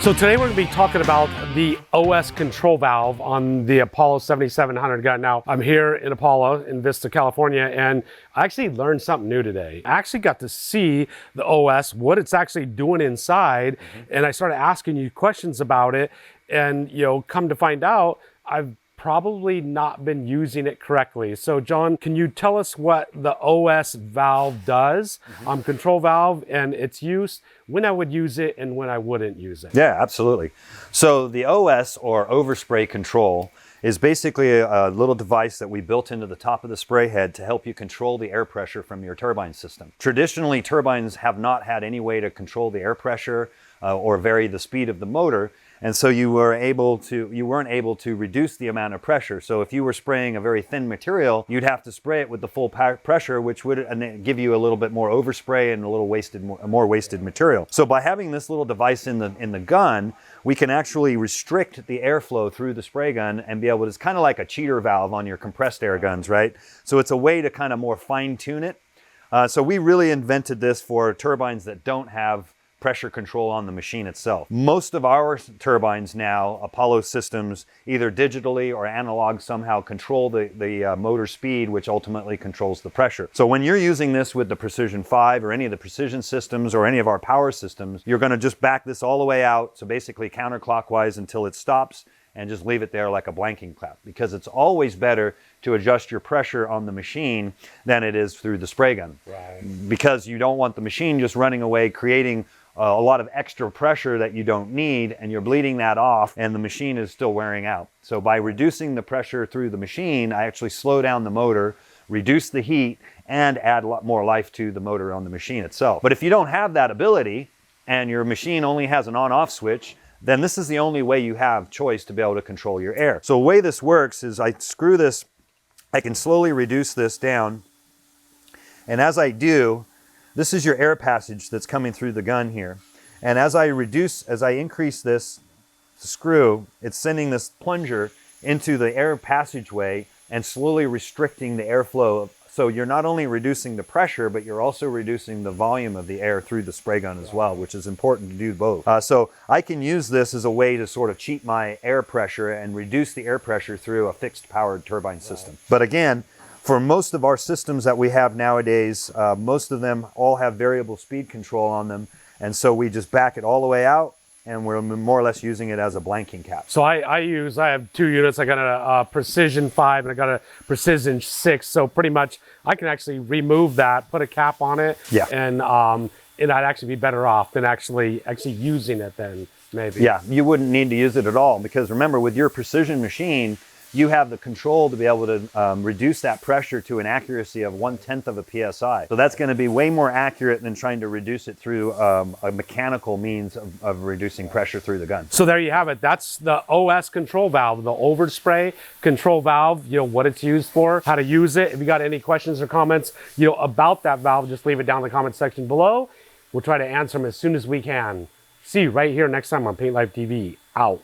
So today we're going to be talking about the OS control valve on the Apollo 7700 gun. Now, I'm here in Apollo in Vista, California, and I actually learned something new today. I actually got to see the OS, what it's actually doing inside, and I started asking you questions about it, and come to find out, I've probably not been using it correctly. So John, can you tell us what the OS valve does, control valve, and its use, when I would use it and when I wouldn't use it? Yeah, absolutely. So the OS, or overspray control, is basically a little device that we built into the top of the spray head to help you control the air pressure from your turbine system. Traditionally, turbines have not had any way to control the air pressure or vary the speed of the motor. And so you weren't able to reduce the amount of pressure. So if you were spraying a very thin material, you'd have to spray it with the full pressure, which would give you a little bit more overspray and a little more wasted material. So by having this little device in the gun, we can actually restrict the airflow through the spray gun and be able to, it's kind of like a cheater valve on your compressed air guns, right? So it's a way to kind of more fine tune it. So we really invented this for turbines that don't have pressure control on the machine itself. Most of our turbines now, Apollo systems, either digitally or analog somehow control the motor speed, which ultimately controls the pressure. So when you're using this with the Precision 5 or any of the precision systems or any of our power systems, you're going to just back this all the way out, so basically counterclockwise until it stops, and just leave it there like a blanking cloud, because it's always better to adjust your pressure on the machine than it is through the spray gun. Right. Because you don't want the machine just running away, creating a lot of extra pressure that you don't need, and you're bleeding that off and the machine is still wearing out. So by reducing the pressure through the machine, I actually slow down the motor, reduce the heat, and add a lot more life to the motor on the machine itself. But if you don't have that ability and your machine only has an on-off switch, then this is the only way you have choice to be able to control your air. So the way this works is I screw this, I can slowly reduce this down, and as I do, this is your air passage that's coming through the gun here. And as I increase this screw, it's sending this plunger into the air passageway and slowly restricting the airflow. So you're not only reducing the pressure, but you're also reducing the volume of the air through the spray gun as well, which is important to do both. So I can use this as a way to sort of cheat my air pressure and reduce the air pressure through a fixed powered turbine system. But again, for most of our systems that we have nowadays, most of them all have variable speed control on them. And so we just back it all the way out, and we're more or less using it as a blanking cap. So I have two units. I got a Precision 5 and I got a Precision 6. So pretty much I can actually remove that, put a cap on it, yeah, and I'd actually be better off than actually using it then, maybe. Yeah, you wouldn't need to use it at all, because remember, with your precision machine, you have the control to be able to reduce that pressure to an accuracy of 1/10 of a PSI. So that's going to be way more accurate than trying to reduce it through a mechanical means of reducing pressure through the gun. So there you have it. That's the OS control valve, the overspray control valve, what it's used for, how to use it. If you got any questions or comments, about that valve, just leave it down in the comment section below. We'll try to answer them as soon as we can. See you right here next time on Paint Life TV. Out.